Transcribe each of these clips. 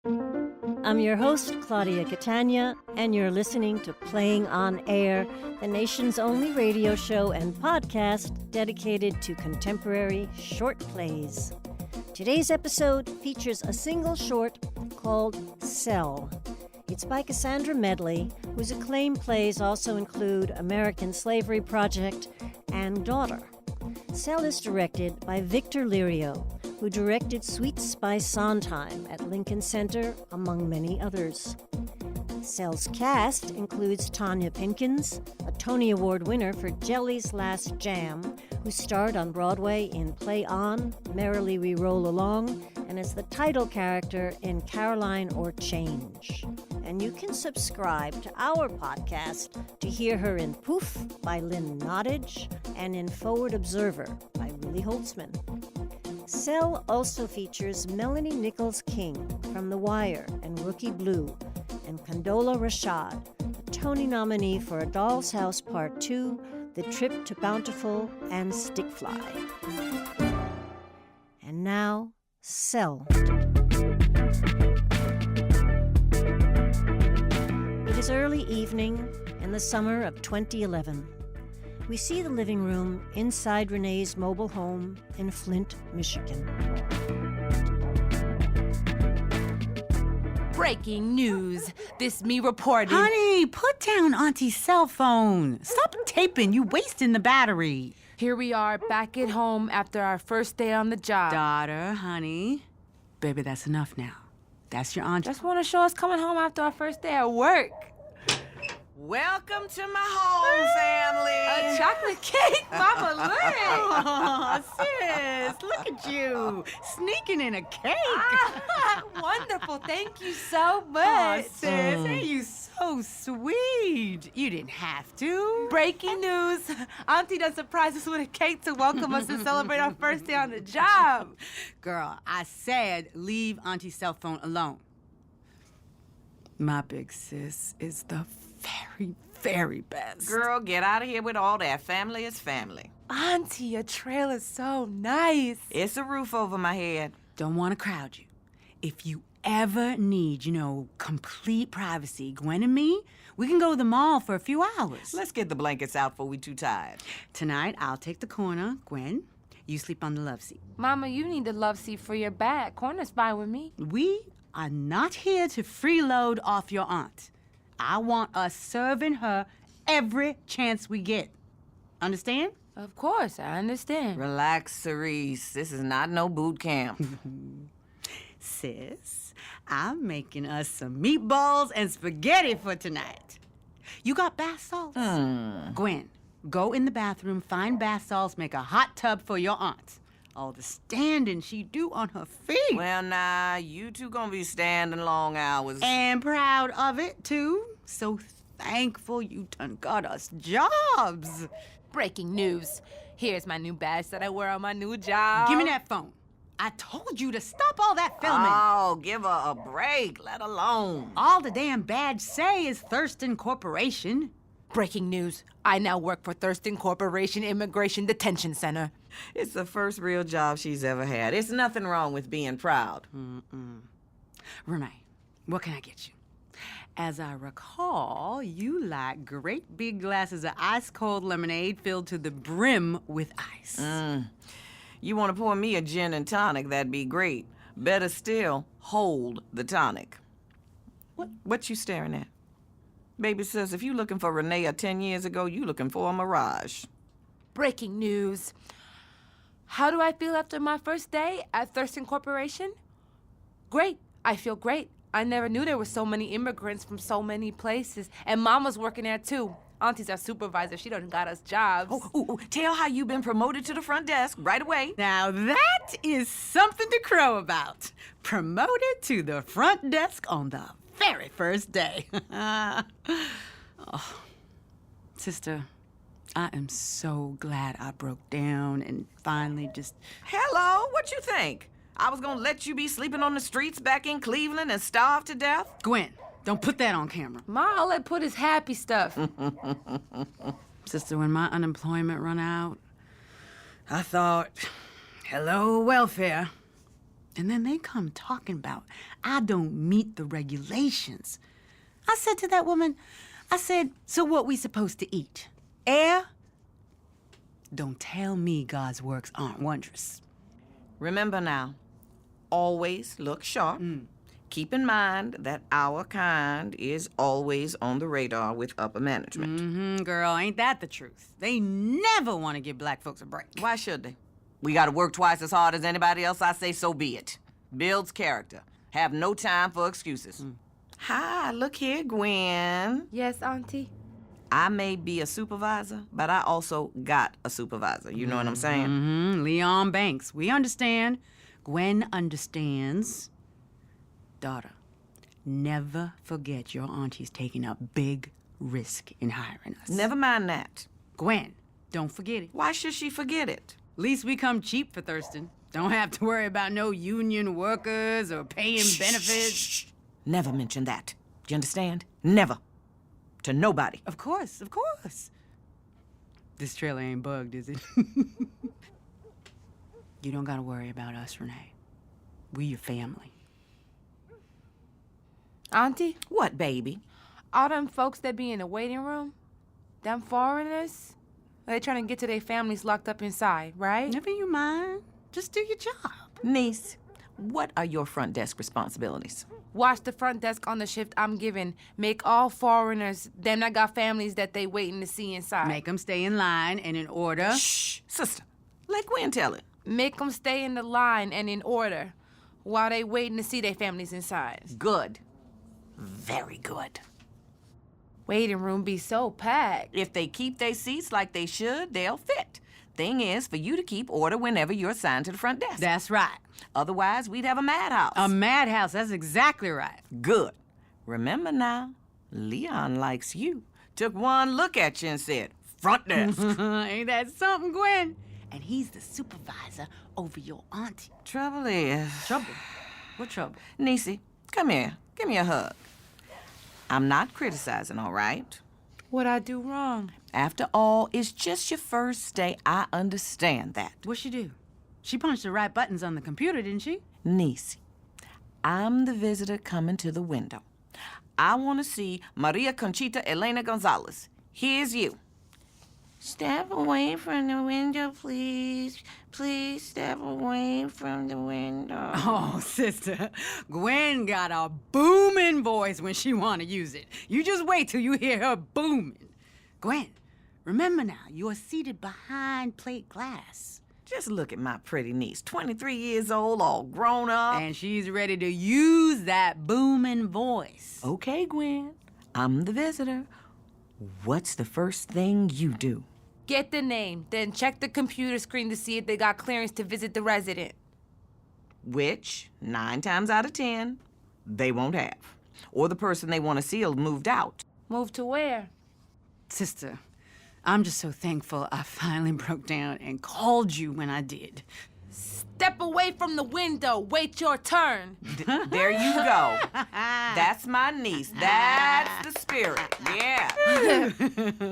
I'm your host, Claudia Catania, and you're listening to Playing on Air, the nation's only radio show and podcast dedicated to contemporary short plays. Today's episode features a single short called Cell. It's by Cassandra Medley, whose acclaimed plays also include American Slavery Project and Daughter. Cell is directed by Victor Lirio, who directed Sweet Spice Sondheim at Lincoln Center, among many others. Cell's cast includes Tonya Pinkins, a Tony Award winner for Jelly's Last Jam, who starred on Broadway in Play On, Merrily We Roll Along, and as the title character in Caroline or Change. And you can subscribe to our podcast to hear her in Poof by Lynn Nottage and in Forward Observer by Willie Holtzman. Cell also features Melanie Nicholls-King from The Wire and Rookie Blue, and Condola Rashad, a Tony nominee for A Doll's House Part 2, The Trip to Bountiful, and Stickfly. And now, Cell. It is early evening in the summer of 2011. We see the living room inside Renee's mobile home in Flint, Michigan. Breaking news. This me reporting. Honey, put down Auntie's cell phone. Stop taping. You wasting the battery. Here we are back at home after our first day on the job. Daughter, honey. Baby, that's enough now. That's your auntie. Just want to show us coming home after our first day at work. Welcome to my home, family. A chocolate cake, Mama, look. Oh, sis, look at you. Sneaking in a cake. Wonderful. Thank you so Oh, much. sis, ain't you so sweet? You didn't have to. Breaking news. Auntie done surprised us with a cake to welcome us and celebrate our first day on the job. Girl, I said leave Auntie's cell phone alone. My big sis is the very, very best. Girl, get out of here with all that. Family is family. Auntie, your trail is so nice. It's a roof over my head. Don't want to crowd you. If you ever need, complete privacy, Gwen and me, we can go to the mall for a few hours. Let's get the blankets out before we too tired. Tonight, I'll take the corner. Gwen, you sleep on the love seat. Mama, you need the love seat for your back. Corner's fine with me. We are not here to freeload off your aunt. I want us serving her every chance we get. Understand? Of course, I understand. Relax, Cerise. This is not no boot camp. Sis, I'm making us some meatballs and spaghetti for tonight. You got bath salts? Gwen, go in the bathroom, find bath salts, make a hot tub for your aunt. All the standing she do on her feet. Well, nah, you two gonna be standing long hours. And proud of it, too. So thankful you done got us jobs. Breaking news. Here's my new badge that I wear on my new job. Give me that phone. I told you to stop all that filming. Oh, give her a break, let alone. All the damn badge say is Thurston Corporation. Breaking news. I now work for Thurston Corporation Immigration Detention Center. It's the first real job she's ever had. It's nothing wrong with being proud. Renee, what can I get you? As I recall, you like great big glasses of ice-cold lemonade filled to the brim with ice. You want to pour me a gin and tonic, that'd be great. Better still, hold the tonic. What you staring at? Baby says if you looking for Renee 10 years ago, you looking for a mirage. Breaking news. How do I feel after my first day at Thurston Corporation? Great. I feel great. I never knew there were so many immigrants from so many places. And Mama's working there, too. Auntie's our supervisor. She done got us jobs. Tell how you been promoted to the front desk right away. Now that is something to crow about. Promoted to the front desk on the very first day. Sister, I am so glad I broke down and finally just... Hello, what you think? I was gonna let you be sleeping on the streets back in Cleveland and starve to death? Gwen, don't put that on camera. Ma, all I put is happy stuff. Sister, when my unemployment run out, I thought, hello, welfare. And then they come talking about, I don't meet the regulations. I said to that woman, so what we supposed to eat? Air? Don't tell me God's works aren't wondrous. Remember now, always look sharp. Keep in mind that our kind is always on the radar with upper management. Girl, ain't that the truth? They never want to give black folks a break. Why should they? We gotta work twice as hard as anybody else. I say so be it. Builds character. Have no time for excuses. Hi, look here, Gwen. Yes, Auntie? I may be a supervisor, but I also got a supervisor. You know what I'm saying? Leon Banks, we understand. Gwen understands. Daughter, never forget your auntie's taking a big risk in hiring us. Never mind that. Gwen, don't forget it. Why should she forget it? Least we come cheap for Thurston. Don't have to worry about no union workers or paying benefits. Shh. Never mention that. Do you understand? Never. To nobody. Of course, of course. This trailer ain't bugged, is it? You don't gotta worry about us, Renee. We your family. Auntie? What, baby? All them folks that be in the waiting room, them foreigners, they trying to get to their families locked up inside, right? Never you mind. Just do your job. Niece, what are your front desk responsibilities? Watch the front desk on the shift I'm giving. Make all foreigners, them that got families that they waiting to see inside. Make them stay in line and in order. Shh, sister. Let Gwen tell it. Make them stay in the line and in order while they waiting to see their families inside. Good. Very good. Waiting room be so packed. If they keep their seats like they should, they'll fit. Thing is, for you to keep order whenever you're assigned to the front desk. That's right. Otherwise, we'd have a madhouse. A madhouse, that's exactly right. Good. Remember now, Leon likes you. Took one look at you and said, front desk. Ain't that something, Gwen? And he's the supervisor over your auntie. Trouble is... Trouble? What trouble? Niecy, come here. Give me a hug. I'm not criticizing, all right? What'd I do wrong? After all, it's just your first day. I understand that. What'd she do? She punched the right buttons on the computer, didn't she? Niecy, I'm the visitor coming to the window. I want to see Maria Conchita Elena Gonzalez. Here's you. Step away from the window, please. Please step away from the window. Oh, sister, Gwen got a booming voice when she want to use it. You just wait till you hear her booming. Gwen, remember now, you're seated behind plate glass. Just look at my pretty niece, 23 years old, all grown up. And she's ready to use that booming voice. Okay, Gwen, I'm the visitor. What's the first thing you do? Get the name, then check the computer screen to see if they got clearance to visit the resident. Which, 9 times out of 10, they won't have. Or the person they want to see moved out. Move to where? Sister, I'm just so thankful I finally broke down and called you when I did. Step away from the window. Wait your turn. There you go. That's my niece. That's the spirit. Yeah.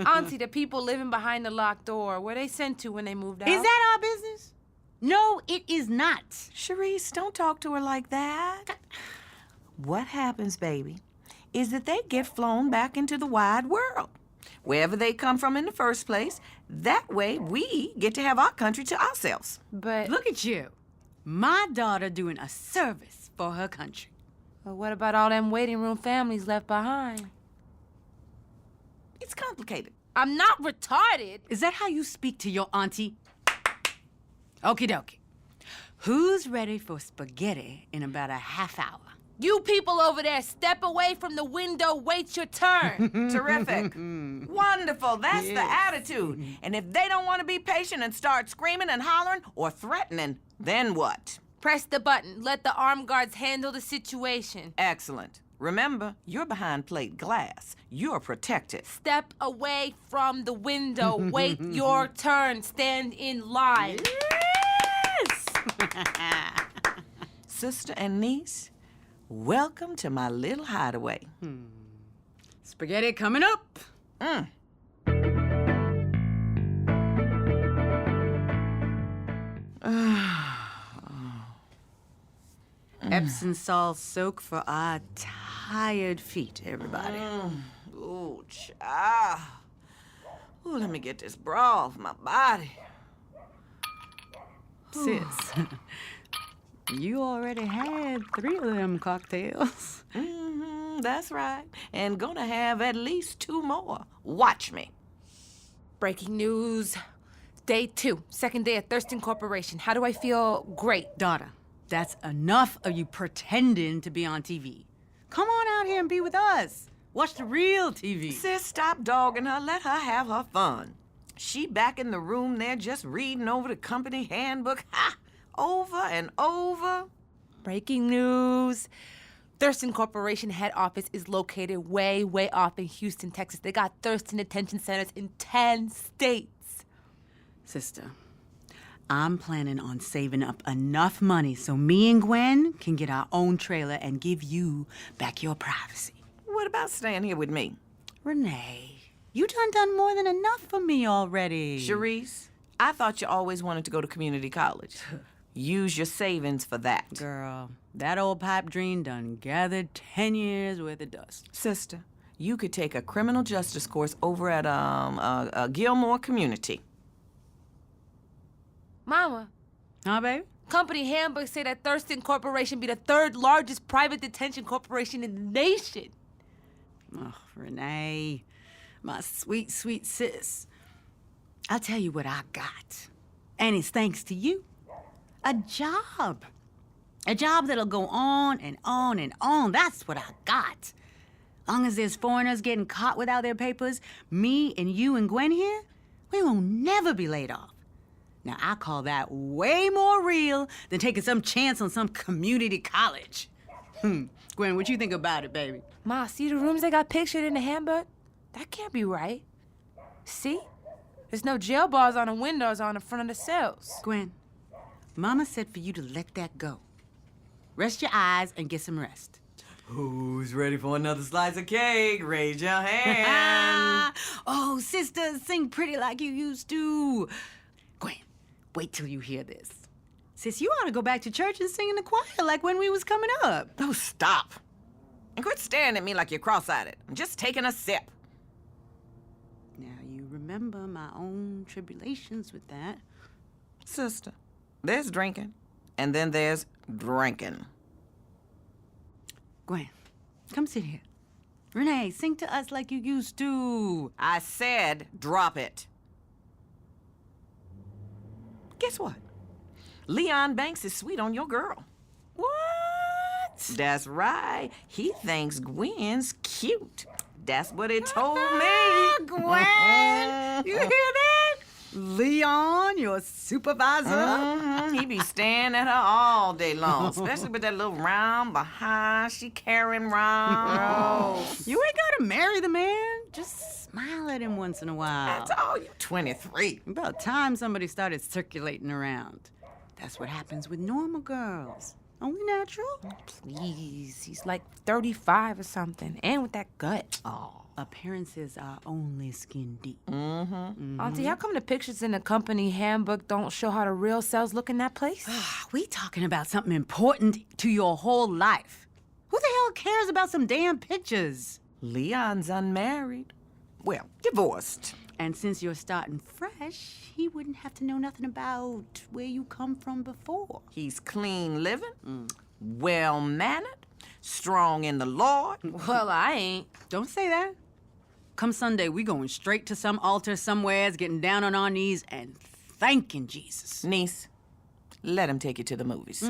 Auntie, the people living behind the locked door, where they sent to when they moved out? Is that our business? No, it is not. Charisse, don't talk to her like that. What happens, baby, is that they get flown back into the wide world. Wherever they come from in the first place, that way we get to have our country to ourselves. But Look at you. My daughter doing a service for her country. But what about all them waiting room families left behind? It's complicated. I'm not retarded. Is that how you speak to your auntie? Okie dokie. Who's ready for spaghetti in about a half hour? You people over there, step away from the window, wait your turn. Terrific. Wonderful. That's the attitude. And if they don't want to be patient and start screaming and hollering or threatening, then what? Press the button. Let the armed guards handle the situation. Excellent. Remember, you're behind plate glass. You're protected. Step away from the window. Wait your turn. Stand in line. Yes! Sister and niece, welcome to my little hideaway. Spaghetti coming up. Epsom salt soak for our tired feet, everybody. Ooh, child. Ooh, let me get this bra off my body. Sis, you already had 3 of them cocktails. That's right. And gonna have at least 2 more. Watch me. Breaking news. Day 2, second day at Thurston Corporation. How do I feel? Great. Daughter, that's enough of you pretending to be on TV. Come on out here and be with us. Watch the real TV. Sis, stop dogging her. Let her have her fun. She back in the room there just reading over the company handbook. Ha! Over and over. Breaking news. Thurston Corporation head office is located way, way off in Houston, Texas. They got Thurston detention centers in 10 states. Sister, I'm planning on saving up enough money so me and Gwen can get our own trailer and give you back your privacy. What about staying here with me? Renee, you done more than enough for me already. Charisse, I thought you always wanted to go to community college. Use your savings for that. Girl, that old pipe dream done gathered 10 years worth of dust. Sister, you could take a criminal justice course over at Gilmore Community. Mama, Huh, baby? company handbook say that Thurston Corporation be the 3rd largest private detention corporation in the nation. Oh, Renee, my sweet, sweet sis. I'll tell you what I got. And it's thanks to you. A job. A job that'll go on and on and on. That's what I got. Long as there's foreigners getting caught without their papers, me and you and Gwen here, we won't never be laid off. Now, I call that way more real than taking some chance on some community college. Gwen, what you think about it, baby? Ma, see the rooms they got pictured in the handbook? That can't be right. See? There's no jail bars on the windows on the front of the cells. Gwen, Mama said for you to let that go. Rest your eyes and get some rest. Who's ready for another slice of cake? Raise your hand. Oh, sisters, sing pretty like you used to. Gwen, wait till you hear this. Sis, you ought to go back to church and sing in the choir like when we was coming up. Oh, stop. And quit staring at me like you're cross-eyed. I'm just taking a sip. Now, you remember my own tribulations with that. Sister, there's drinking, and then there's drinking. Gwen, come sit here. Renee, sing to us like you used to. I said drop it. Guess what? Leon Banks is sweet on your girl. What? That's right. He thinks Gwen's cute. That's what it told me. Gwen, you hear that? Leon, your supervisor. He be staring at her all day long, especially with that little round behind she carrying round. You ain't gotta marry the man. Just smile at him once in a while. That's all. You 23. About time somebody started circulating around. That's what happens with normal girls. Only natural. Please, he's like 35 or something, and with that gut. Oh, appearances are only skin deep. Auntie, how come the pictures in the company handbook don't show how the real cells look in that place? We talking about something important to your whole life. Who the hell cares about some damn pictures? Leon's unmarried. Well, divorced. And since you're starting fresh, he wouldn't have to know nothing about where you come from before. He's clean living, well-mannered, strong in the Lord. Well, I ain't. Don't say that. Come Sunday, we going straight to some altar somewheres, getting down on our knees and thanking Jesus. Niece, let him take you to the movies.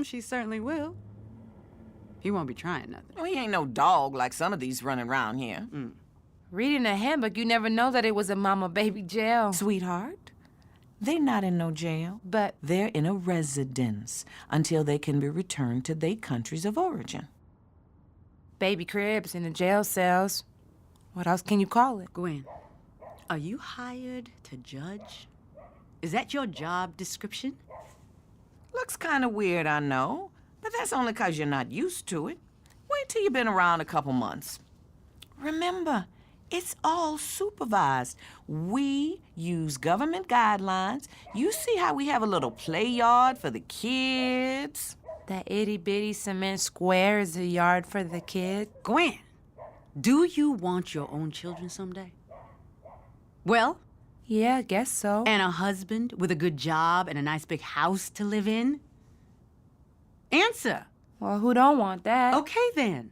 She certainly will. He won't be trying nothing. Well, he ain't no dog like some of these running around here. Reading the handbook, you never know that it was a mama-baby jail. Sweetheart, they're not in no jail. But They're in a residence until they can be returned to their countries of origin. baby cribs in the jail cells. What else can you call it? Gwen, are you hired to judge? Is that your job description? Looks kind of weird, I know, but that's only 'cause you're not used to it. Wait till you've been around a couple months. Remember, it's all supervised. We use government guidelines. You see how we have a little play yard for the kids? That itty-bitty cement square is a yard for the kid. Gwen, do you want your own children someday? Well, Yeah, I guess so. and a husband with a good job and a nice big house to live in? Answer. Well, who don't want that? Okay, then.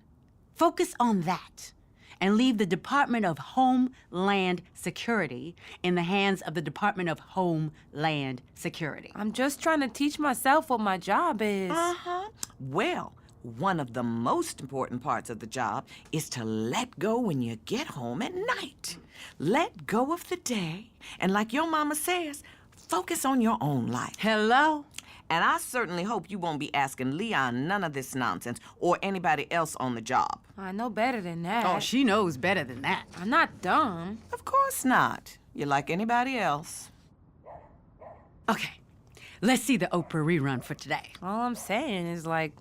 Focus on that and leave the Department of Homeland Security in the hands of the Department of Homeland Security. I'm just trying to teach myself what my job is. Uh-huh. Well, one of the most important parts of the job is to let go when you get home at night. Let go of the day, and like your mama says, focus on your own life. Hello? And I certainly hope you won't be asking Leon none of this nonsense or anybody else on the job. I know better than that. Oh, she knows better than that. I'm not dumb. Of course not. You're like anybody else. Okay, let's see the Oprah rerun for today. All I'm saying is like,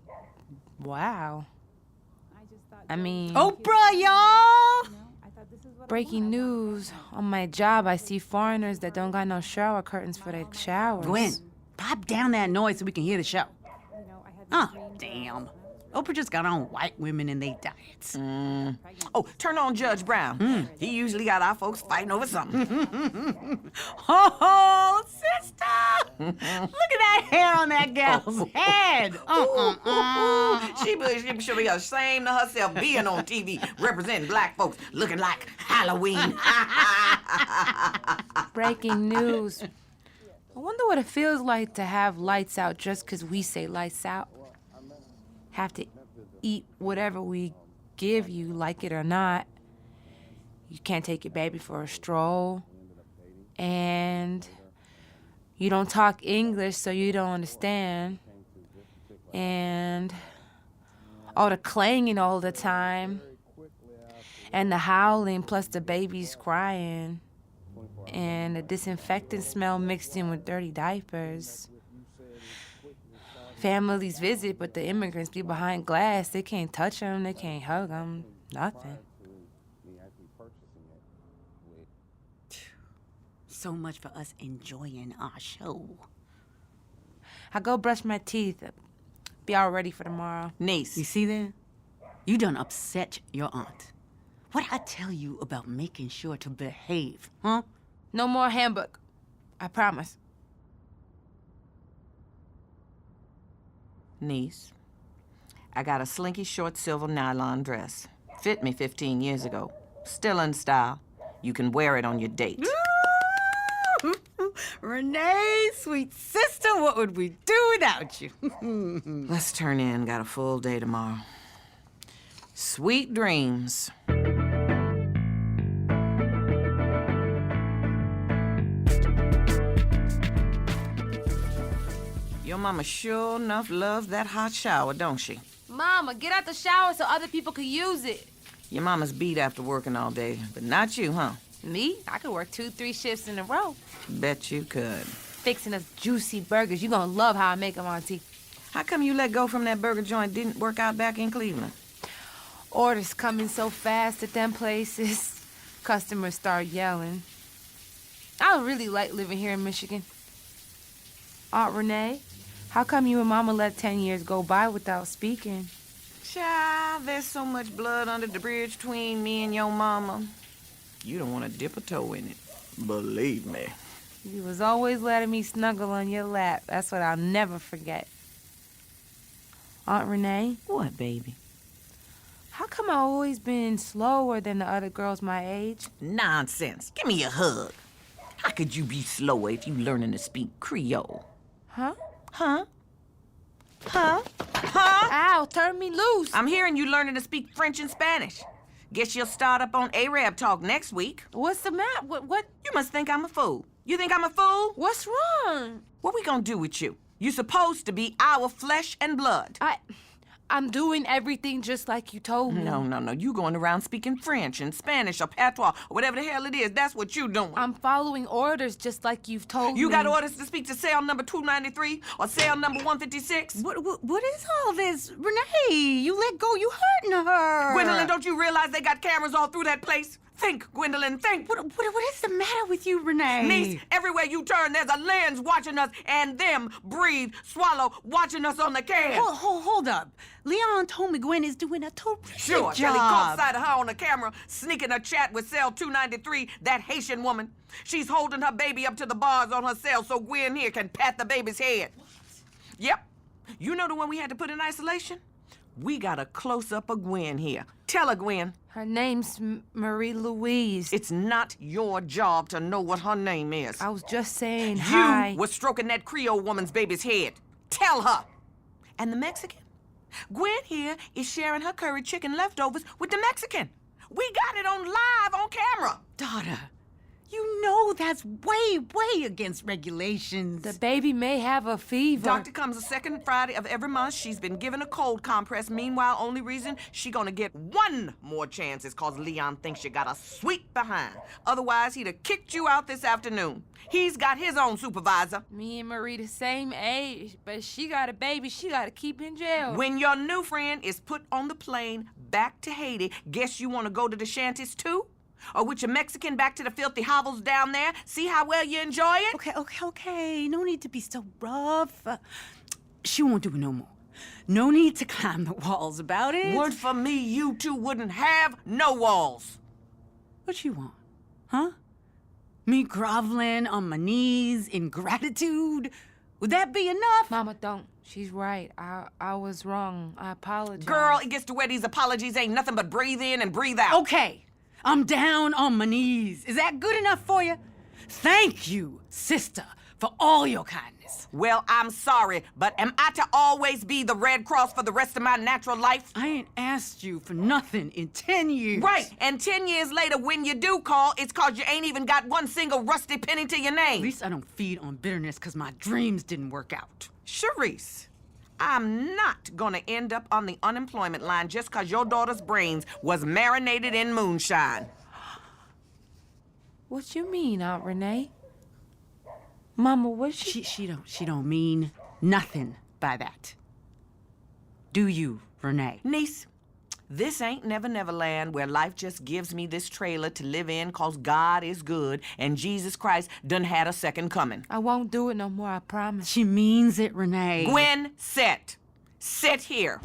wow. I mean, Oprah, y'all! breaking news. On my job, I see foreigners that don't got no shower curtains for their showers. Gwen, pop down that noise so we can hear the show. Oh, damn. Oprah just got on white women and they diets. Oh, turn on Judge Brown. He usually got our folks fighting over something. Oh, sister! Look at that hair on that gal's head. She should be ashamed of herself being on TV representing black folks looking like Halloween. Breaking news. I wonder what it feels like to have lights out just 'cause we say lights out. Have to eat whatever we give you, like it or not. You can't take your baby for a stroll. And you don't talk English, so you don't understand. And all the clanging all the time. And the howling, plus the baby's crying. And the disinfectant smell mixed in with dirty diapers. Families visit, but the immigrants be behind glass. They can't touch them, they can't hug them, nothing. So much for us enjoying our show. I go brush my teeth. Be all ready for tomorrow. Niece. You see that? You done upset your aunt. What'd I tell you about making sure to behave, huh? No more handbook. I promise. Niece, I got a slinky short silver nylon dress. Fit me 15 years ago. Still in style. You can wear it on your date. Renee, sweet sister, what would we do without you? Let's turn in. Got a full day tomorrow. Sweet dreams. Your mama sure enough loves that hot shower, don't she? Mama, get out the shower so other people can use it. Your mama's beat after working all day, but not you, huh? Me? I could work 2-3 shifts in a row. Bet you could. Fixing us juicy burgers. You gonna love how I make them, Auntie. How come you let go from that burger joint didn't work out back in Cleveland? Orders coming so fast at them places. Customers start yelling. I really like living here in Michigan. Aunt Renee, how come you and Mama let 10 years go by without speaking? Child, there's so much blood under the bridge between me and your mama. You don't want to dip a toe in it. Believe me. You was always letting me snuggle on your lap. That's what I'll never forget. Aunt Renee, What, baby? how come I always been slower than the other girls my age? Nonsense. Give me a hug. How could you be slower if you learning to speak Creole? Huh? Huh? Huh? Huh? Ow, turn me loose. I'm hearing you learning to speak French and Spanish. Guess you'll start up on Arab talk next week. What's the matter? What? You must think I'm a fool. You think I'm a fool? What's wrong? What we gonna do with you? You supposed to be our flesh and blood. I'm doing everything just like you told me. No. You going around speaking French and Spanish or patois or whatever the hell it is. That's what you doing. I'm following orders just like you've told me. You got orders to speak to cell number 293 or cell number 156? What is all this? Renee, you let go, you hurting her. Gwendolyn, don't you realize they got cameras all through that place? Think, Gwendolyn, think. What is the matter with you, Renee? Niece, everywhere you turn, there's a lens watching us, and them, breathe, swallow, watching us on the can. Hold up. Leon told me Gwen is doing a terrific Sure, job. till he caught sight of her on the camera, sneaking a chat with cell 293, that Haitian woman. She's holding her baby up to the bars on her cell so Gwen here can pat the baby's head. What? Yep. You know the one we had to put in isolation? We got a close-up of Gwen here. Tell her, Gwen. Her name's Marie Louise. It's not your job to know what her name is. I was just saying hi. You was stroking that Creole woman's baby's head. Tell her. And the Mexican? Gwen here is sharing her curry chicken leftovers with the Mexican. We got it on live on camera. Daughter, you know that's way against regulations. The baby may have a fever. Doctor comes the second Friday of every month. She's been given a cold compress. Meanwhile, only reason she gonna get one more chance is cause Leon thinks you got a sweet behind. Otherwise, he'd have kicked you out this afternoon. He's got his own supervisor. Me and Marie the same age, but she got a baby she gotta keep in jail. When your new friend is put on the plane back to Haiti, guess you wanna go to the shanties too? Or with your Mexican back to the filthy hovels down there? See how well you enjoy it? Okay. No need to be so rough. She won't do it no more. No need to climb the walls about it. Word for me, you two wouldn't have no walls. What you want? Huh? Me groveling on my knees in gratitude? Would that be enough? Mama, don't. She's right. I was wrong. I apologize. Girl, it gets to where these apologies ain't nothing but breathe in and breathe out. Okay. I'm down on my knees. Is that good enough for you? Thank you, sister, for all your kindness. Well, I'm sorry, but am I to always be the Red Cross for the rest of my natural life? I ain't asked you for nothing in 10 years. Right, and 10 years later, when you do call, it's cause you ain't even got one single rusty penny to your name. At least I don't feed on bitterness because my dreams didn't work out. Charisse, I'm not gonna end up on the unemployment line just cause your daughter's brains was marinated in moonshine. What you mean, Aunt Renee? Mama, what She don't mean nothing by that. Do you, Renee? Niece, this ain't Never Never Land where life just gives me this trailer to live in cause God is good and Jesus Christ done had a second coming. I won't do it no more, I promise. She means it, Renee. Gwen, sit. Sit here.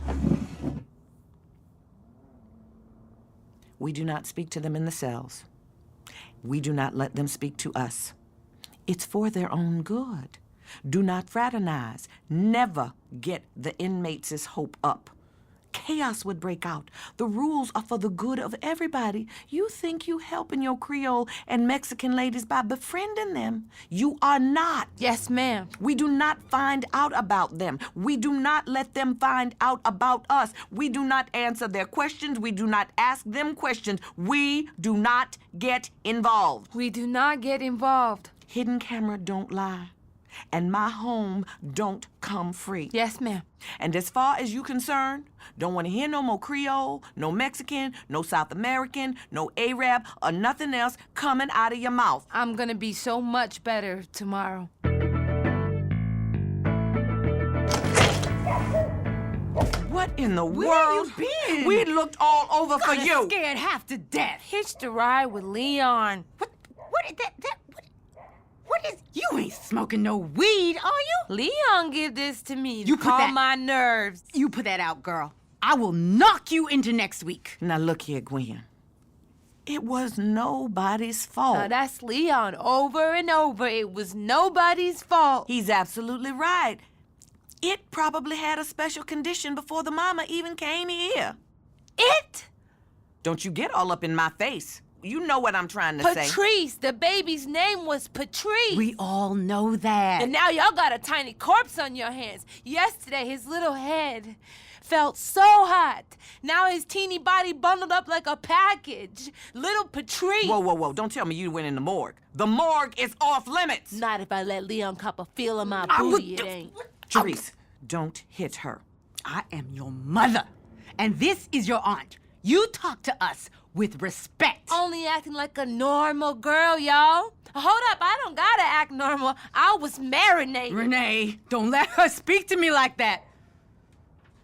We do not speak to them in the cells. We do not let them speak to us. It's for their own good. Do not fraternize. Never get the inmates' hope up. Chaos would break out. The rules are for the good of everybody. You think you helping your Creole and Mexican ladies by befriending them. You are not. Yes, ma'am. We do not find out about them. We do not let them find out about us. We do not answer their questions. We do not ask them questions. We do not get involved. We do not get involved. Hidden camera don't lie. And my home don't come free. Yes, ma'am. And as far as you concerned, don't want to hear no more Creole, no Mexican, no South American, no Arab, or nothing else coming out of your mouth. I'm gonna be so much better tomorrow. What in the Where world? you been? We looked all over for Got you. scared half to death. Hitched a ride with Leon. What is that? What is? You ain't smoking no weed, are you? Leon give this to me to You put calm that- my nerves. You put that out, girl. I will knock you into next week. Now look here, Gwen. It was nobody's fault. Now that's Leon over and over. It was nobody's fault. He's absolutely right. It probably had a special condition before the mama even came here. It? Don't you get all up in my face. You know what I'm trying to say. Patrice. The baby's name was Patrice. We all know that. And now y'all got a tiny corpse on your hands. Yesterday, his little head felt so hot. Now his teeny body bundled up like a package. Little Patrice. Whoa. Don't tell me you went in the morgue. The morgue is off limits. Not if I let Leon cop a feel of my I booty, would- it ain't. Therese, don't hit her. I am your mother, and this is your aunt. You talk to us with respect. Only acting like a normal girl, y'all. Hold up, I don't gotta act normal. I was marinated. Renee, don't let her speak to me like that.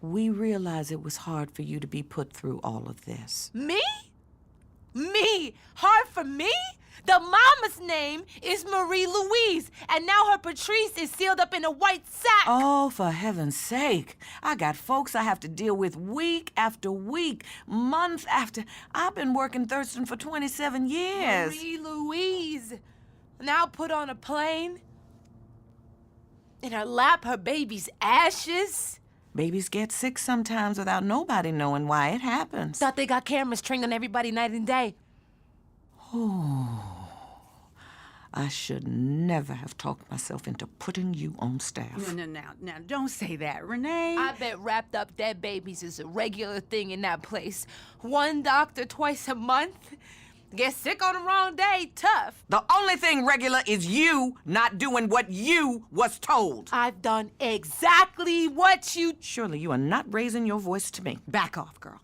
We realize it was hard for you to be put through all of this. Me? Me? Hard for me? The mama's name is Marie Louise, and now her Patrice is sealed up in a white sack. Oh, for heaven's sake. I got folks I have to deal with week after week, month after. I've been working Thurston for 27 years. Marie Louise. Now put on a plane. In her lap, her baby's ashes. Babies get sick sometimes without nobody knowing why it happens. Thought they got cameras trained on everybody night and day. Oh, I should never have talked myself into putting you on staff. Now, don't say that, Renee. I bet wrapped up dead babies is a regular thing in that place. One doctor twice a month. Get sick on the wrong day, tough. The only thing regular is you not doing what you was told. I've done exactly what you... Surely you are not raising your voice to me. Back off, girl.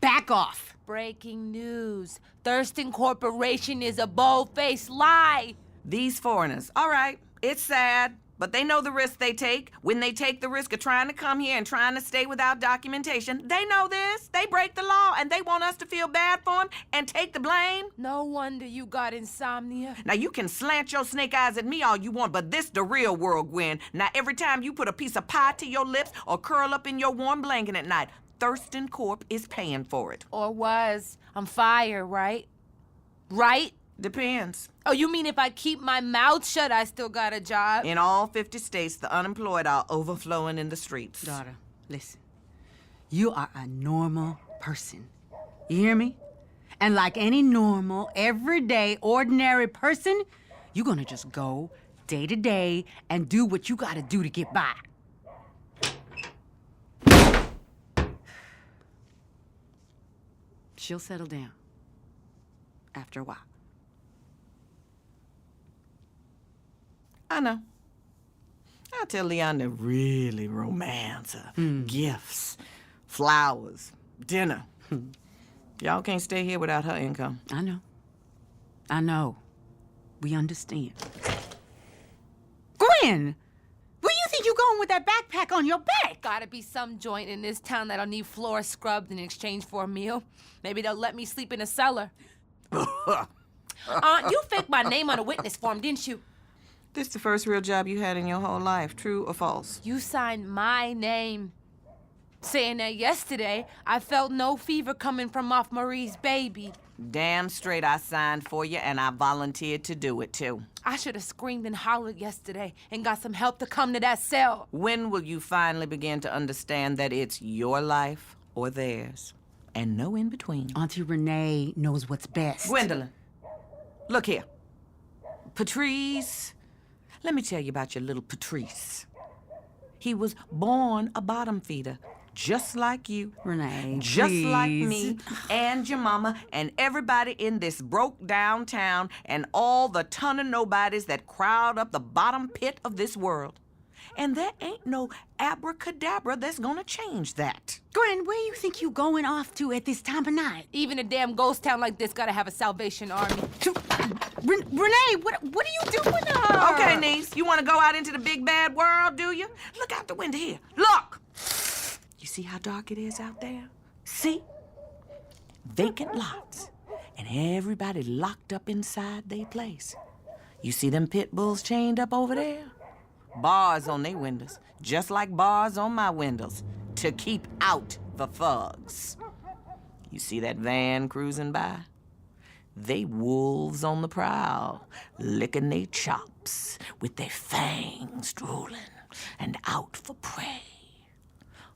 Back off. Breaking news. Thurston Corporation is a bold-faced lie. These foreigners, all right, it's sad, but they know the risk they take. When they take the risk of trying to come here and trying to stay without documentation, they know this. They break the law, and they want us to feel bad for them and take the blame. No wonder you got insomnia. Now, you can slant your snake eyes at me all you want, but this the real world, Gwen. Now, every time you put a piece of pie to your lips or curl up in your warm blanket at night, Thurston Corp is paying for it. Or was. I'm fired, right? Right? Depends. Oh, you mean if I keep my mouth shut, I still got a job? In all 50 states, the unemployed are overflowing in the streets. Daughter, listen. You are a normal person. You hear me? And like any normal, everyday, ordinary person, you're gonna just go day to day and do what you gotta do to get by. She'll settle down after a while. I know. I'll tell Leon to really romance her. Gifts, flowers, dinner. Y'all can't stay here without her income. I know. I know. We understand. Gwen! Where you think you going with that backpack on your back? Gotta be some joint in this town that'll need floors scrubbed in exchange for a meal. Maybe they'll let me sleep in a cellar. You faked my name on a witness form, didn't you? This the first real job you had in your whole life, true or false? You signed my name. Saying that yesterday, I felt no fever coming from off Marie's baby. Damn straight I signed for you, and I volunteered to do it, too. I should have screamed and hollered yesterday and got some help to come to that cell. When will you finally begin to understand that it's your life or theirs, and no in between? Auntie Renee knows what's best. Gwendolyn, look here. Patrice, let me tell you about your little Patrice. He was born a bottom feeder, just like you. Renee, just please. like me and your mama and everybody in this broke down town and all the ton of nobodies that crowd up the bottom pit of this world. And there ain't no abracadabra that's gonna change that. Gwen, where you think you going off to at this time of night? Even a damn ghost town like this gotta have a Salvation Army. Renee, what are you doing to her? Okay, niece, you wanna go out into the big bad world, do you? Look out the window here. Look! You see how dark it is out there? See? Vacant lots. And everybody locked up inside their place. You see them pit bulls chained up over there? Bars on their windows, just like bars on my windows, to keep out the thugs. You see that van cruising by? They wolves on the prowl, licking their chops, with their fangs drooling, and out for prey.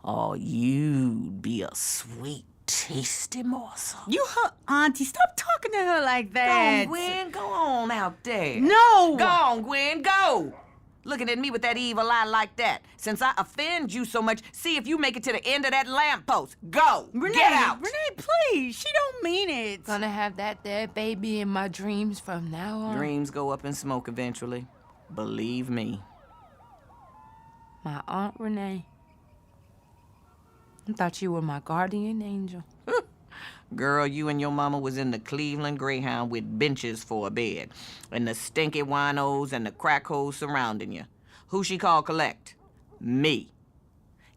Oh, you'd be a sweet, tasty morsel. You her auntie. Stop talking to her like Go that. on, Gwen, go on out there. No! Go on, Gwen, go! Looking at me with that evil eye like that. Since I offend you so much, see if you make it to the end of that lamppost. Go! Renee, Get out! Renee, please. She don't mean it. Gonna have that dead baby in my dreams from now on. Dreams go up in smoke eventually. Believe me. My Aunt Renee. I thought you were my guardian angel. Girl, you and your mama was in the Cleveland Greyhound with benches for a bed, and the stinky winos and the crack holes surrounding you. Who she call collect? Me.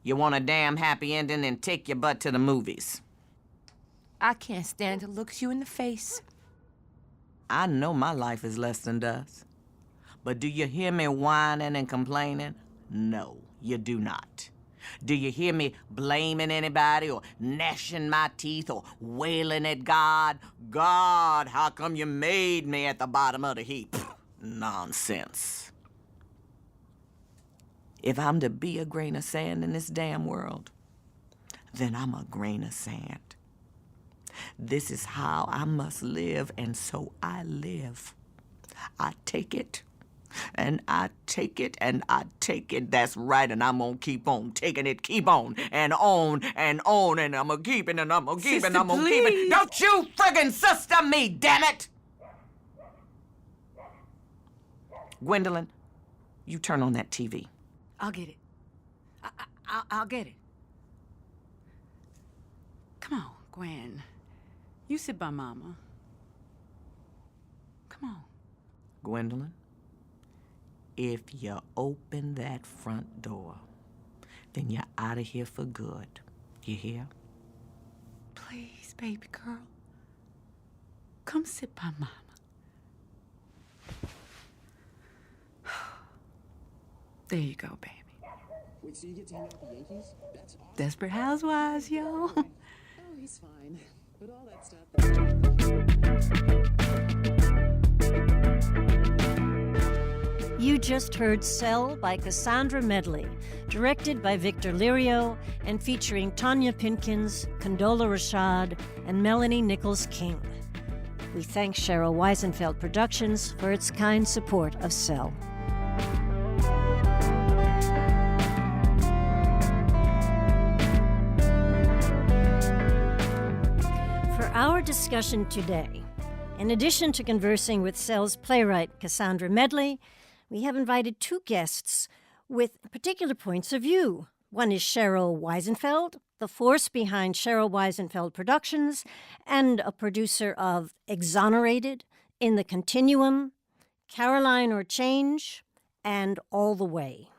You want a damn happy ending, then take your butt to the movies. I can't stand to look you in the face. I know my life is less than dust. But do you hear me whining and complaining? No, you do not. Do you hear me blaming anybody or gnashing my teeth or wailing at God? God, how come you made me at the bottom of the heap? Nonsense. If I'm to be a grain of sand in this damn world, then I'm a grain of sand. This is how I must live, and so I live. I take it, and I take it, and I take it. That's right, and I'm gonna keep on taking it, keep on, and on, and I'm gonna keep it, and I'm gonna keep it, and I'm gonna keep it. Don't you friggin' sister me, damn it! Gwendolyn, you turn on that TV. I'll get it. I'll get it. Come on, Gwen. You sit by Mama. Come on. Gwendolyn, if you open that front door, then you're out of here for good. You hear? Please, baby girl. Come sit by Mama. There you go, baby. Wait, so you get to hang out with the Yankees? That's awesome. Desperate Housewives, yo. Oh, he's fine. But all that stuff... You just heard Cell by Cassandra Medley, directed by Victor Lirio and featuring Tonya Pinkins, Condola Rashad, and Melanie Nicholls-King. We thank Cheryl Wiesenfeld Productions for its kind support of Cell. For our discussion today, in addition to conversing with Cell's playwright Cassandra Medley, we have invited two guests with particular points of view. One is Cheryl Wiesenfeld, the force behind Cheryl Wiesenfeld Productions and a producer of Exonerated, In the Continuum, Caroline or Change, and All the Way.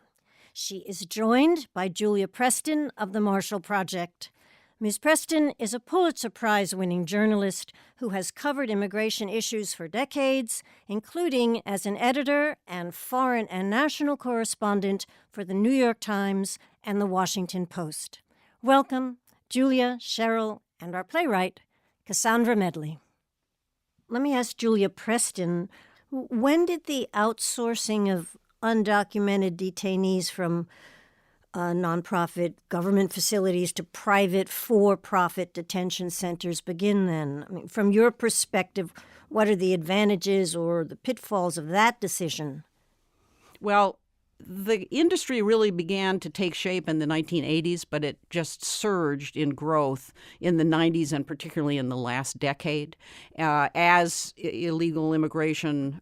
She is joined by Julia Preston of the Marshall Project. Ms. Preston is a Pulitzer Prize-winning journalist who has covered immigration issues for decades, including as an editor and foreign and national correspondent for the New York Times and the Washington Post. Welcome, Julia, Cheryl, and our playwright, Cassandra Medley. Let me ask Julia Preston, when did the outsourcing of undocumented detainees from nonprofit government facilities to private for-profit detention centers begin then? I mean, from your perspective, what are the advantages or the pitfalls of that decision? Well, the industry really began to take shape in the 1980s, but it just surged in growth in the 90s and particularly in the last decade as illegal immigration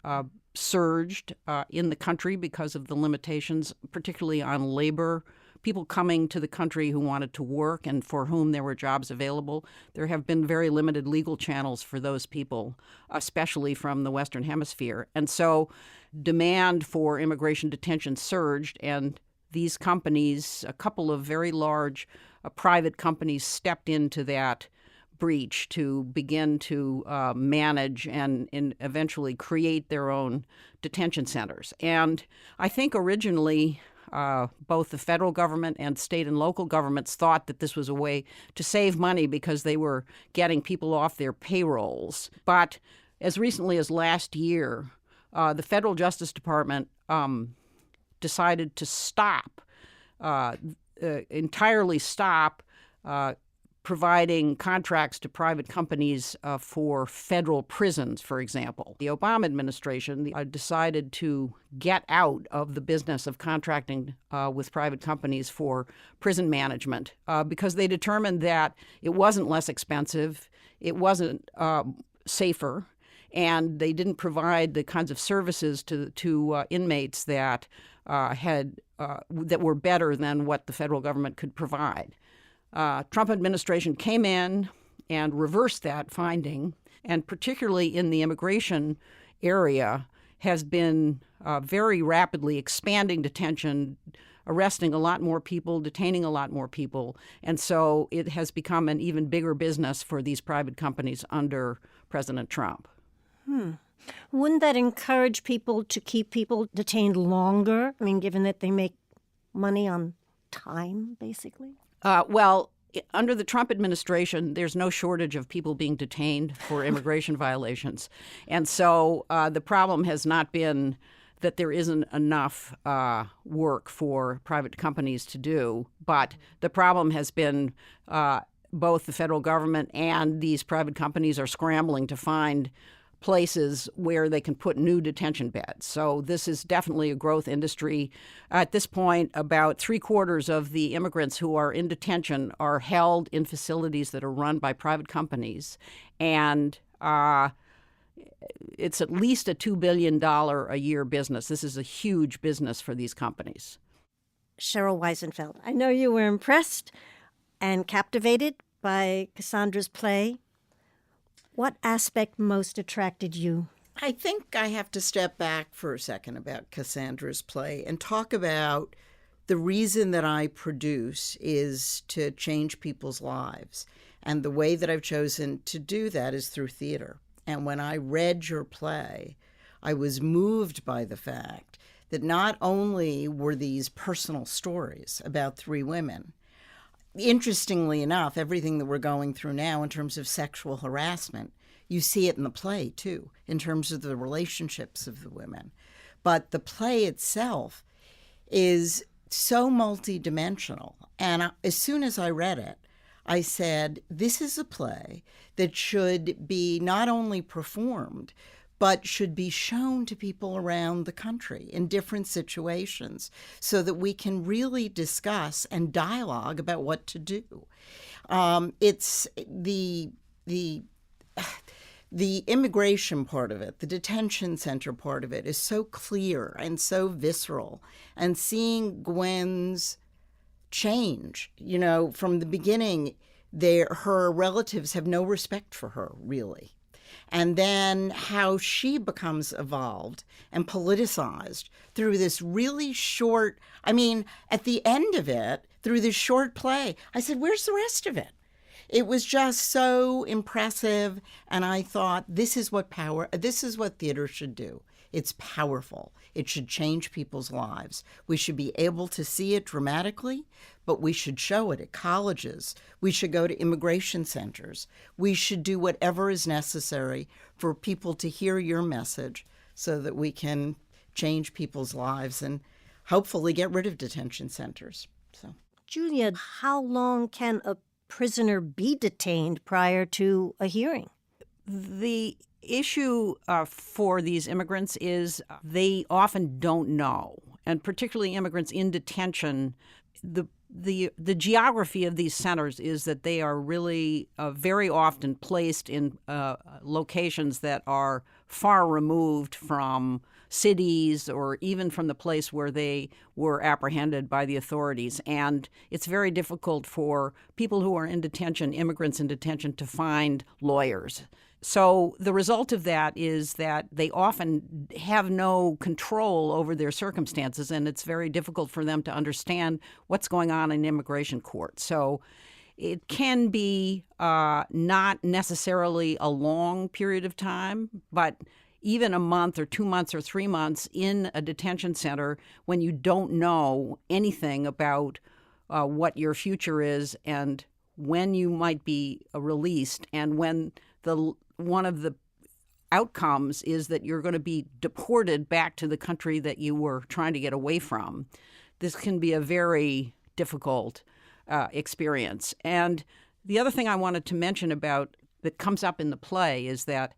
surged in the country because of the limitations, particularly on labor. People coming to the country who wanted to work and for whom there were jobs available. There have been very limited legal channels for those people, especially from the Western Hemisphere. And so demand for immigration detention surged, and these companies, a couple of very large private companies, stepped into that breach to begin to manage and eventually create their own detention centers. And I think originally both the federal government and state and local governments thought that this was a way to save money because they were getting people off their payrolls. But as recently as last year, the federal Justice Department decided to entirely stop providing contracts to private companies for federal prisons, for example. The Obama administration decided to get out of the business of contracting with private companies for prison management because they determined that it wasn't less expensive, it wasn't safer, and they didn't provide the kinds of services to inmates that were better than what the federal government could provide. Trump administration came in and reversed that finding, and particularly in the immigration area, has been very rapidly expanding detention, arresting a lot more people, detaining a lot more people. And so it has become an even bigger business for these private companies under President Trump. Wouldn't that encourage people to keep people detained longer? I mean, given that they make money on time, basically? Under the Trump administration, there's no shortage of people being detained for immigration violations. And so the problem has not been that there isn't enough work for private companies to do, but the problem has been both the federal government and these private companies are scrambling to find places where they can put new detention beds. So this is definitely a growth industry. At this point, about 3/4 of the immigrants who are in detention are held in facilities that are run by private companies. And it's at least a $2 billion a year business. This is a huge business for these companies. Cheryl Wiesenfeld, I know you were impressed and captivated by Cassandra's play. What aspect most attracted you? I think I have to step back for a second about Cassandra's play and talk about the reason that I produce is to change people's lives. And the way that I've chosen to do that is through theater. And when I read your play, I was moved by the fact that not only were these personal stories about 3 women, interestingly enough, everything that we're going through now in terms of sexual harassment, you see it in the play, too, in terms of the relationships of the women. But the play itself is so multidimensional. And as soon as I read it, I said, this is a play that should be not only performed, but should be shown to people around the country in different situations so that we can really discuss and dialogue about what to do. It's the immigration part of it, the detention center part of it is so clear and so visceral. And seeing Gwen's change, from the beginning, her relatives have no respect for her, really. And then how she becomes evolved and politicized through this really short, at the end of it, through this short play, I said, where's the rest of it? It was just so impressive, and I thought, this is what theater should do. It's powerful. It should change people's lives. We should be able to see it dramatically, but we should show it at colleges. We should go to immigration centers. We should do whatever is necessary for people to hear your message so that we can change people's lives and hopefully get rid of detention centers. So, Julia, how long can a prisoner be detained prior to a hearing? The issue for these immigrants is they often don't know, and particularly immigrants in detention, the geography of these centers is that they are really very often placed in locations that are far removed from cities or even from the place where they were apprehended by the authorities. And it's very difficult for people who are in detention, immigrants in detention, to find lawyers. So the result of that is that they often have no control over their circumstances, and it's very difficult for them to understand what's going on in immigration court. So it can be not necessarily a long period of time, but even a month or 2 months or 3 months in a detention center when you don't know anything about what your future is and when you might be released, and when one of the outcomes is that you're going to be deported back to the country that you were trying to get away from. This can be a very difficult experience. And the other thing I wanted to mention about that comes up in the play is that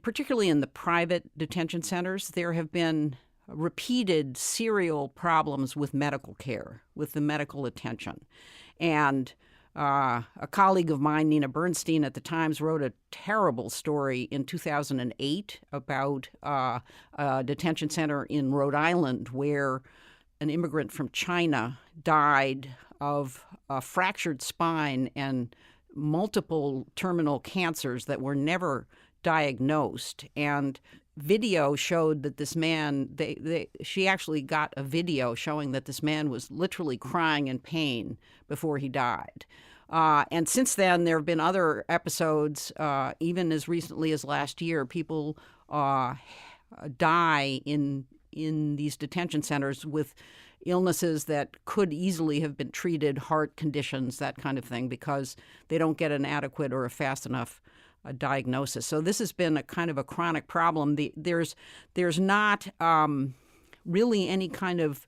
particularly in the private detention centers, there have been repeated serial problems with medical care, with the medical attention. And a colleague of mine, Nina Bernstein, at the Times, wrote a terrible story in 2008 about a detention center in Rhode Island where an immigrant from China died of a fractured spine and multiple terminal cancers that were never diagnosed. And video showed that this man, she actually got a video showing that this man was literally crying in pain before he died. And since then, there have been other episodes, even as recently as last year, people die in these detention centers with illnesses that could easily have been treated, heart conditions, that kind of thing, because they don't get an adequate or a fast enough diagnosis. So this has been a kind of a chronic problem. There's not really any kind of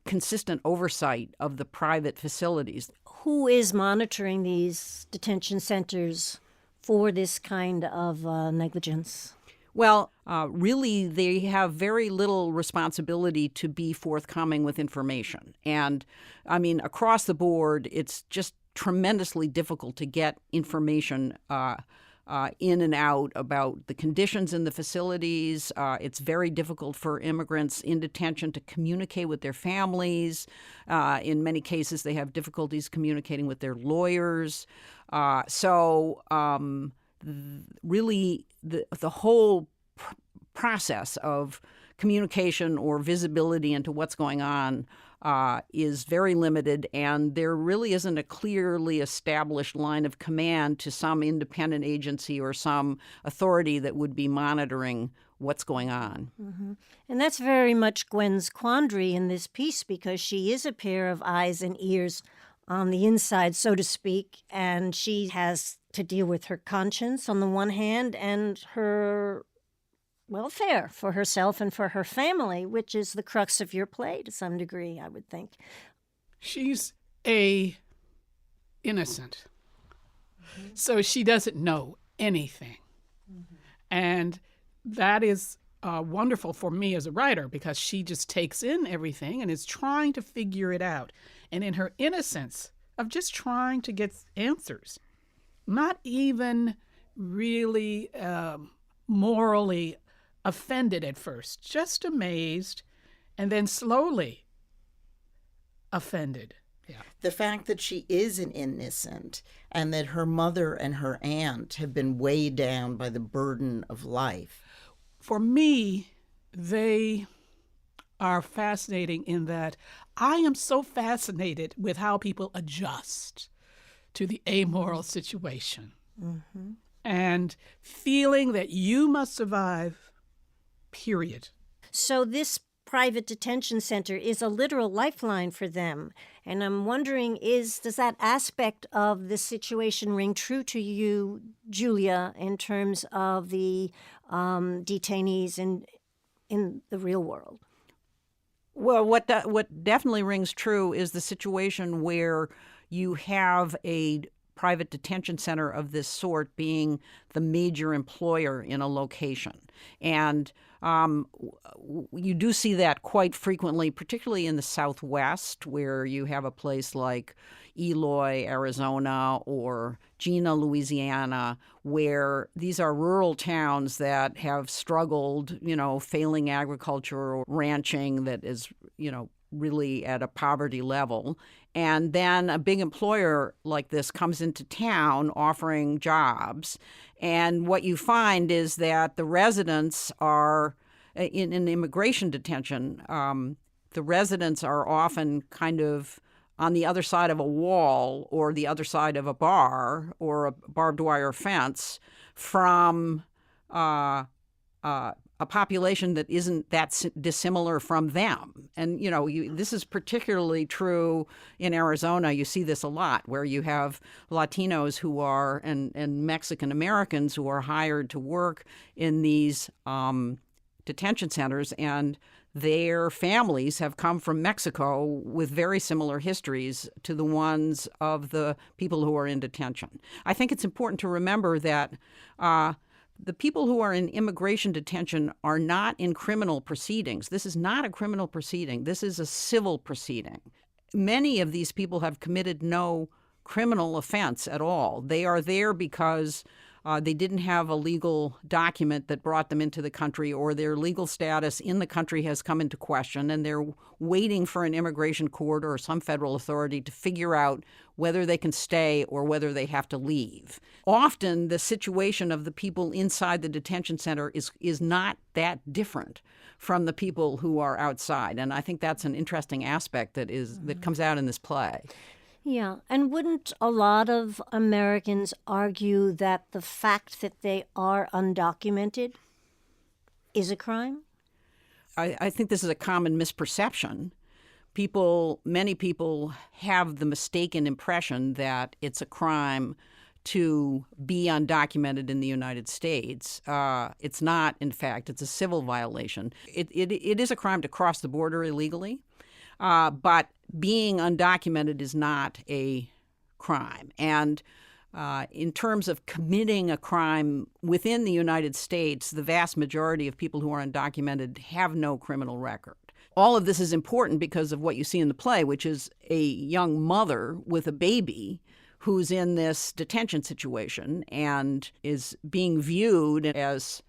consistent oversight of the private facilities. Who is monitoring these detention centers for this kind of negligence? Well, really, they have very little responsibility to be forthcoming with information. And, I mean, across the board, it's just tremendously difficult to get information in and out about the conditions in the facilities. It's very difficult for immigrants in detention to communicate with their families. In many cases, they have difficulties communicating with their lawyers. Really, the whole process of communication or visibility into what's going on is very limited, and there really isn't a clearly established line of command to some independent agency or some authority that would be monitoring what's going on. Mm-hmm. And that's very much Gwen's quandary in this piece, because she is a pair of eyes and ears on the inside, so to speak, and she has to deal with her conscience on the one hand and her welfare for herself and for her family, which is the crux of your play to some degree, I would think. She's a innocent. Mm-hmm. So she doesn't know anything. Mm-hmm. And that is wonderful for me as a writer, because she just takes in everything and is trying to figure it out. And in her innocence of just trying to get answers, not even really morally offended at first, just amazed, and then slowly offended. Yeah. The fact that she is an innocent and that her mother and her aunt have been weighed down by the burden of life. For me, they are fascinating in that I am so fascinated with how people adjust to the amoral situation. Mm-hmm. And feeling that you must survive, period. So this private detention center is a literal lifeline for them. And I'm wondering, does that aspect of this situation ring true to you, Julia, in terms of the detainees in the real world? Well, what definitely rings true is the situation where you have a private detention center of this sort being the major employer in a location. And you do see that quite frequently, particularly in the Southwest, where you have a place like Eloy, Arizona, or Gina, Louisiana, where these are rural towns that have struggled, failing agriculture or ranching that is, really at a poverty level. And then a big employer like this comes into town offering jobs. And what you find is that the residents are, in immigration detention, the residents are often kind of on the other side of a wall or the other side of a bar or a barbed wire fence from a population that isn't that dissimilar from them. And, this is particularly true in Arizona. You see this a lot, where you have Latinos who are, and Mexican Americans who are hired to work in these detention centers, and their families have come from Mexico with very similar histories to the ones of the people who are in detention. I think it's important to remember that the people who are in immigration detention are not in criminal proceedings. This is not a criminal proceeding. This is a civil proceeding. Many of these people have committed no criminal offense at all. They are there because They didn't have a legal document that brought them into the country, or their legal status in the country has come into question, and they're waiting for an immigration court or some federal authority to figure out whether they can stay or whether they have to leave. Often the situation of the people inside the detention center is not that different from the people who are outside. And I think that's an interesting aspect that comes out in this play. Yeah, and wouldn't a lot of Americans argue that the fact that they are undocumented is a crime? I think this is a common misperception. Many people have the mistaken impression that it's a crime to be undocumented in the United States. It's not, in fact. It's a civil violation. It is a crime to cross the border illegally, but being undocumented is not a crime. And in terms of committing a crime within the United States, the vast majority of people who are undocumented have no criminal record. All of this is important because of what you see in the play, which is a young mother with a baby who's in this detention situation and is being viewed as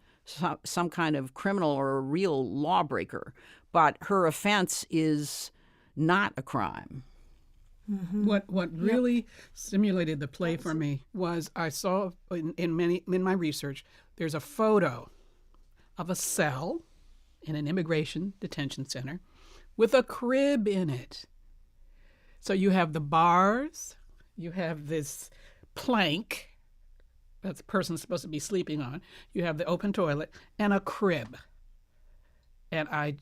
some kind of criminal or a real lawbreaker. But her offense is not a crime. Mm-hmm. What really stimulated the play for me was I saw in my research, there's a photo of a cell in an immigration detention center with a crib in it. So you have the bars, you have this plank that the person's supposed to be sleeping on, you have the open toilet, and a crib. And I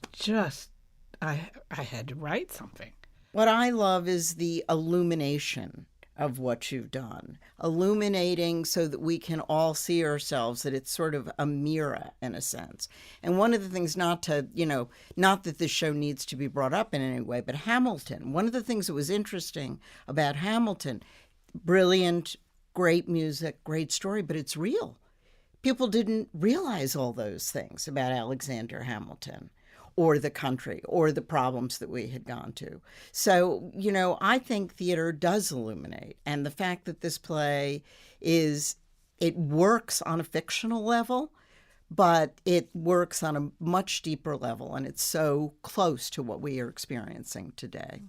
had to write something. What I love is the illumination of what you've done, illuminating so that we can all see ourselves, that it's sort of a mirror in a sense. And one of the things, not that this show needs to be brought up in any way, but Hamilton, one of the things that was interesting about Hamilton, brilliant, great music, great story, but it's real. People didn't realize all those things about Alexander Hamilton or the country or the problems that we had gone to. So, I think theater does illuminate. And the fact that this play it works on a fictional level, but it works on a much deeper level, and it's so close to what we are experiencing today.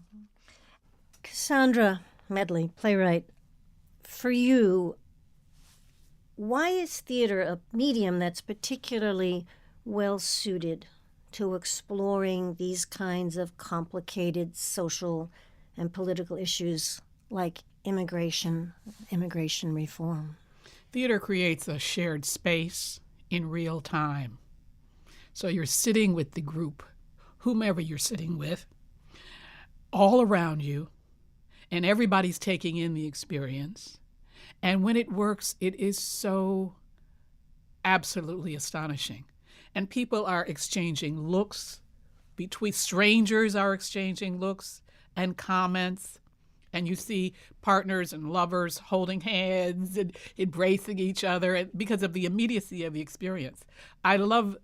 Cassandra Medley, playwright, for you, why is theater a medium that's particularly well-suited to exploring these kinds of complicated social and political issues like immigration reform? Theater creates a shared space in real time. So you're sitting with the group, whomever you're sitting with, all around you, and everybody's taking in the experience. And when it works, it is so absolutely astonishing. And people are exchanging looks, between strangers are exchanging looks and comments. And you see partners and lovers holding hands and embracing each other because of the immediacy of the experience. I love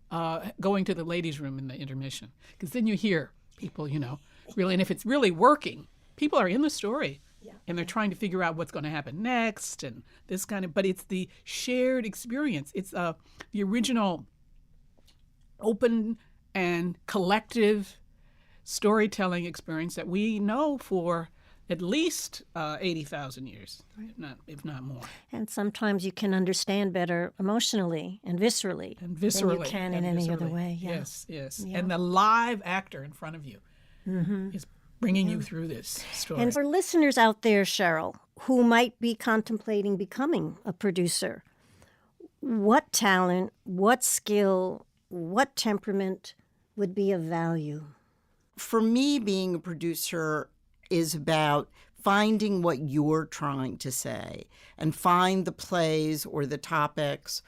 going to the ladies' room in the intermission, because then you hear people, really, and if it's really working, people are in the story. Yeah. And they're trying to figure out what's going to happen next and this kind of, but it's the shared experience. It's the original open and collective storytelling experience that we know for at least 80,000 years, if not more. And sometimes you can understand better emotionally and viscerally than you can in any other way. Yeah. Yes. Yeah. And the live actor in front of you is bringing you through this story. And for listeners out there, Cheryl, who might be contemplating becoming a producer, what talent, what skill, what temperament would be of value? For me, being a producer is about finding what you're trying to say and find the plays or the topics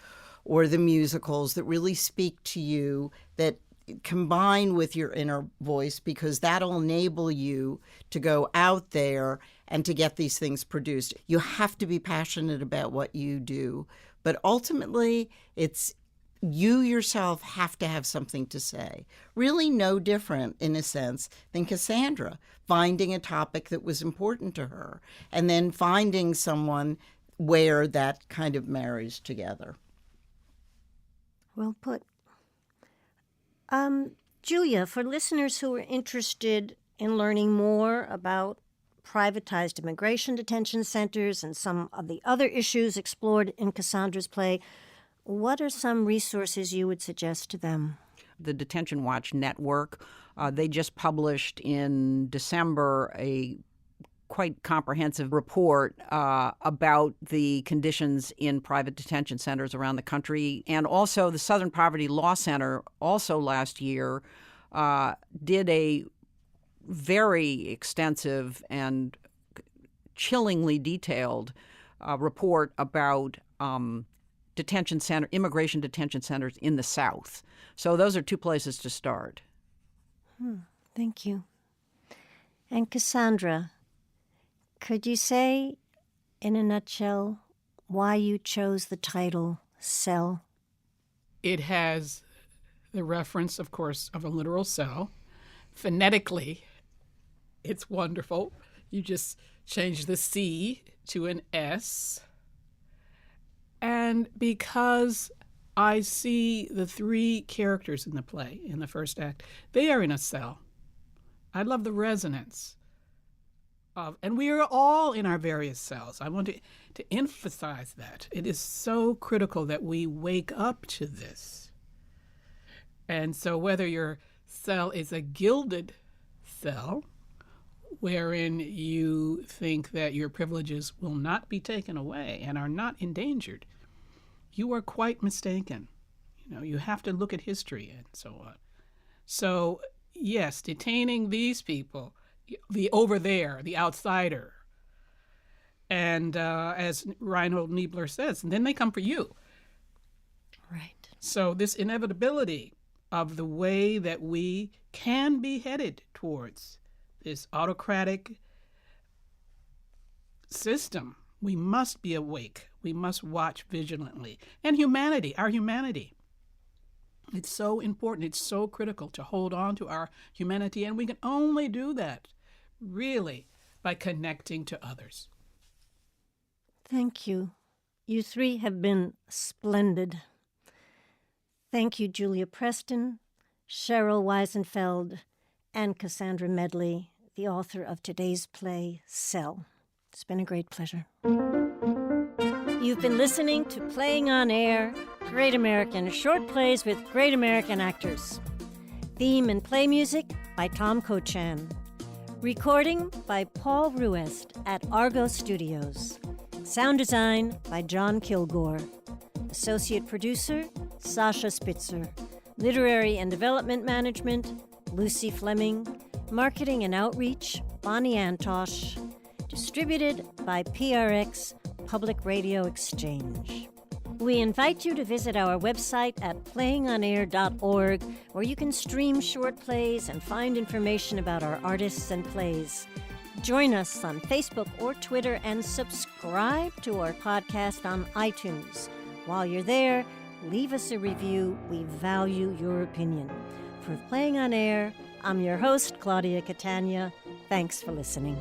or the musicals that really speak to you, that combine with your inner voice, because that'll enable you to go out there and to get these things produced. You have to be passionate about what you do, but ultimately it's you yourself have to have something to say. Really no different, in a sense, than Cassandra, finding a topic that was important to her and then finding someone where that kind of marries together. Well put. Julia, for listeners who are interested in learning more about privatized immigration detention centers and some of the other issues explored in Cassandra's play, what are some resources you would suggest to them? The Detention Watch Network, they just published in December a quite comprehensive report about the conditions in private detention centers around the country. And also the Southern Poverty Law Center, also last year, did a very extensive and chillingly detailed report about immigration detention centers in the South. So those are two places to start. Thank you. And Cassandra, could you say, in a nutshell, why you chose the title Cell? It has the reference, of course, of a literal cell. Phonetically, it's wonderful. You just change the C to an S. And because I see the three characters in the play, in the first act, they are in a cell. I love the resonance of, and we are all in our various cells. I want to emphasize that. It is so critical that we wake up to this. And so whether your cell is a gilded cell, wherein you think that your privileges will not be taken away and are not endangered, you are quite mistaken. You have to look at history and so on. So, yes, detaining these people, the over there, the outsider, and as Reinhold Niebuhr says, and then they come for you. Right. So this inevitability of the way that we can be headed towards this autocratic system, we must be awake. We must watch vigilantly. And humanity, our humanity. It's so important. It's so critical to hold on to our humanity. And we can only do that, really, by connecting to others. Thank you. You three have been splendid. Thank you, Julia Preston, Cheryl Wiesenfeld, and Cassandra Medley, the author of today's play, Cell. It's been a great pleasure. You've been listening to Playing on Air, Great American Short Plays with Great American Actors. Theme and play music by Tom Cochan. Recording by Paul Ruest at Argo Studios. Sound design by John Kilgore. Associate producer, Sasha Spitzer. Literary and development management, Lucy Fleming. Marketing and outreach, Bonnie Antosh. Distributed by PRX Public Radio Exchange. We invite you to visit our website at playingonair.org, where you can stream short plays and find information about our artists and plays. Join us on Facebook or Twitter and subscribe to our podcast on iTunes. While you're there, leave us a review. We value your opinion. For Playing on Air, I'm your host, Claudia Catania. Thanks for listening.